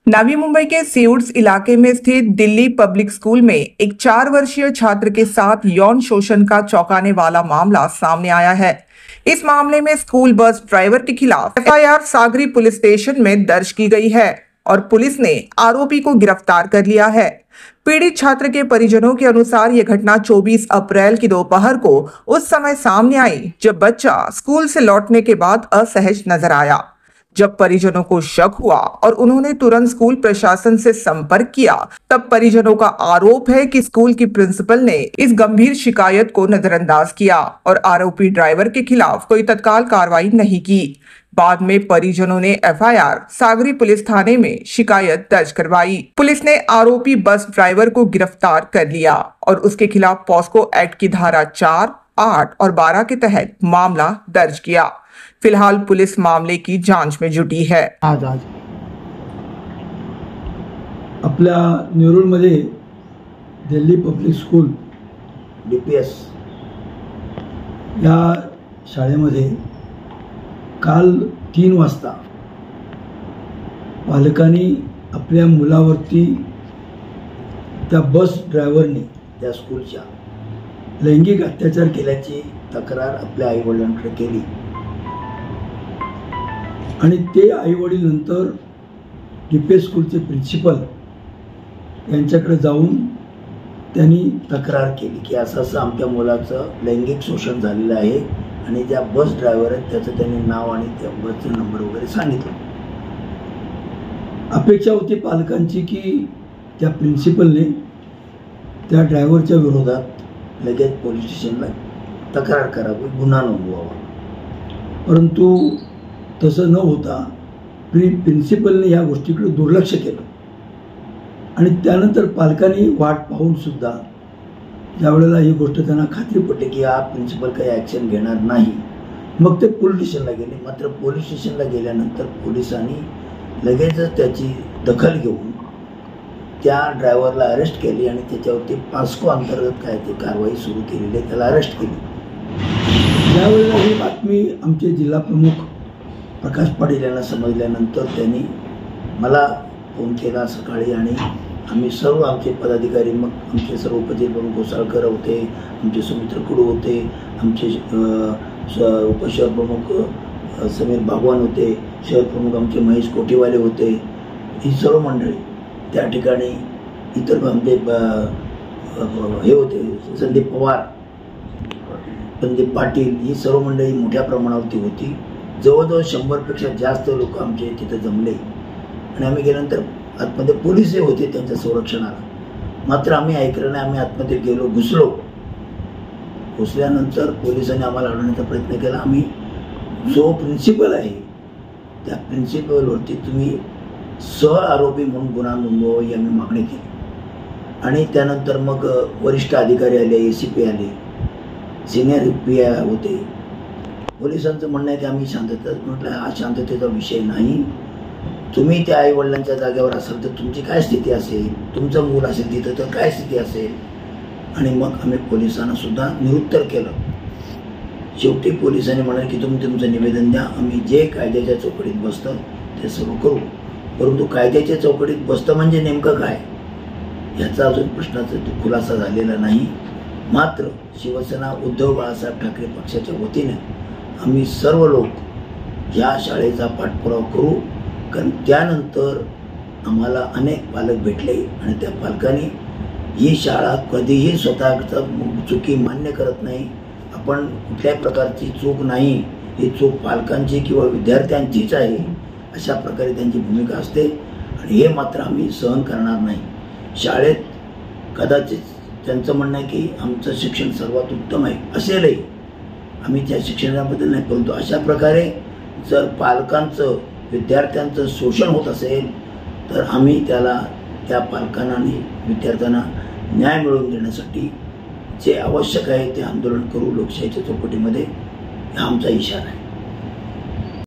नवी मुंबई के सीउड्स इलाके में स्थित दिल्ली पब्लिक स्कूल में एक 4 वर्षीय छात्र के साथ यौन शोषण का चौंकाने वाला मामला सामने आया है। इस मामले में स्कूल बस ड्राइवर के खिलाफ एफआईआर सागरी पुलिस स्टेशन में दर्ज की गई है और पुलिस ने आरोपी को गिरफ्तार कर लिया है। पीड़ित छात्र के परिजनों के अनुसार यह घटना 24 अप्रैल की दोपहर को उस समय सामने आई जब बच्चा स्कूल से लौटने के बाद असहज नजर आया। जब परिजनों को शक हुआ और उन्होंने तुरंत स्कूल प्रशासन से संपर्क किया, तब परिजनों का आरोप है कि स्कूल की प्रिंसिपल ने इस गंभीर शिकायत को नजरअंदाज किया और आरोपी ड्राइवर के खिलाफ कोई तत्काल कार्रवाई नहीं की। बाद में परिजनों ने एफआईआर सागरी पुलिस थाने में शिकायत दर्ज करवाई। पुलिस ने आरोपी बस ड्राइवर को गिरफ्तार कर लिया और उसके खिलाफ पॉस्को एक्ट की धारा 4, 8 और 12 के तहत मामला दर्ज किया। फिलहाल पुलिस मामले की जांच में जुटी है। आज आपल्या नेरूळमध्ये दिल्ली पब्लिक स्कूल DPS या शाळेमध्ये काल 3 वाजता पालकांनी आपल्या मुलावरती त्या बस ड्रायव्हरने त्या स्कूलच्या लैंगिक अत्याचार केल्याची तक्रार आपल्या आईवडिलांकडे केली आणि ते आईवडील नंतर DPS स्कूलचे प्रिन्सिपल यांच्याकडे जाऊन त्यांनी तक्रार केली की असं आमच्या मुलाचं लैंगिक शोषण झालेलं आहे आणि ज्या बस ड्रायव्हर आहेत त्याचं त्यांनी नाव आणि त्या बसचा नंबर वगैरे सांगितलं। अपेक्षा होती पालकांची की त्या प्रिन्सिपलने त्या ड्रायव्हरच्या विरोधात लगेच पोलीस स्टेशनला तक्रार करावी, गुन्हा नोंदवावा, परंतु तसं न होता प्रिन्सिपलने या गोष्टीकडे दुर्लक्ष केलं आणि त्यानंतर पालकांनी वाट पाहून सुद्धा ज्यावेळेला ही गोष्ट त्यांना खात्री पडली की हा प्रिन्सिपल काही ॲक्शन घेणार नाही, मग ते पोलीस स्टेशनला गेले। मात्र पोलीस स्टेशनला गेल्यानंतर पोलिसांनी लगेचच त्याची दखल घेऊन त्या ड्रायव्हरला अरेस्ट केली आणि त्याच्यावरती पॉस्को अंतर्गत काय ते कारवाई सुरू केलेली आहे, त्याला अरेस्ट केली। ज्यावेळेला ही बातमी आमचे जिल्हा प्रमुख प्रकाश पाटील यांना समजल्यानंतर त्यांनी मला फोन केला सकाळी आणि आम्ही सर्व आमचे पदाधिकारी, मग आमचे सर्व उपजिल्हा प्रमुख घोसाळकर होते, आमचे सुमित्र कुडू होते, आमचे उपशहर प्रमुख समीर भागवान होते, शहर प्रमुख आमचे महेश कोठीवाले होते, ही सर्व मंडळी त्या ठिकाणी, इतर आमचे हे होते संदीप पवार, संदीप पाटील, ही सर्व मंडळी मोठ्या प्रमाणावरती होती। जवळजवळ 100पेक्षा जास्त लोक आमचे तिथे जमले आणि आम्ही गेल्यानंतर आतमध्ये पोलीसही होते त्यांच्या संरक्षणाला। मात्र आम्ही ऐकलं नाही, आम्ही आतमध्ये गेलो, घुसल्यानंतर पोलिसांनी आम्हाला अडवण्याचा प्रयत्न केला। आम्ही जो प्रिन्सिपल आहे त्या प्रिन्सिपलवरती तुम्ही आरोपी म्हणून गुन्हा नोंदवावा ही आम्ही मागणी केली आणि त्यानंतर मग वरिष्ठ अधिकारी आले, ACP आले, सिनियर PI होते। पोलिसांचं म्हणणं आहे की आम्ही शांतता, म्हटलं हा शांततेचा विषय नाही, तुम्ही त्या आईवडिलांच्या जागेवर असाल तर तुमची काय स्थिती असेल, तुमचं मूल असेल तिथं तर काय स्थिती असेल, आणि मग आम्ही पोलिसांना सुद्धा निरुत्तर केलं। शेवटी पोलिसांनी म्हणाले की तुम्ही तुमचं निवेदन द्या, आम्ही जे कायद्याच्या चौकटीत बसतं ते सर्व करू। परंतु कायद्याच्या चौकटीत बसतं म्हणजे नेमकं काय याचा अजून प्रश्नाचा खुलासा झालेला नाही। मात्र शिवसेना उद्धव बाळासाहेब ठाकरे पक्षाच्या वतीने आम्ही सर्व लोक या शाळेचा पाठपुरावा करू, कारण त्यानंतर आम्हाला अनेक पालक भेटले आणि त्या पालकांनी ही शाळा कधीही स्वतःचा चुकी मान्य करत नाही, आपण कुठल्याही प्रकारची चूक नाही, ही चूक पालकांची किंवा विद्यार्थ्यांचीच आहे, अशा प्रकारे त्यांची भूमिका असते आणि हे मात्र आम्ही सहन करणार नाही। शाळेत कदाचित त्यांचं म्हणणं आहे की आमचं शिक्षण सर्वात उत्तम आहे, असेलही, आम्ही त्या शिक्षणाबद्दल नाही, परंतु अशा प्रकारे जर पालकांचं विद्यार्थ्यांचं शोषण होत असेल तर आम्ही त्याला त्या पालकांना आणि विद्यार्थ्यांना न्याय मिळवून देण्यासाठी जे आवश्यक आहे ते आंदोलन करू लोकशाहीच्या चौकटीमध्ये, हा आमचा इशारा आहे।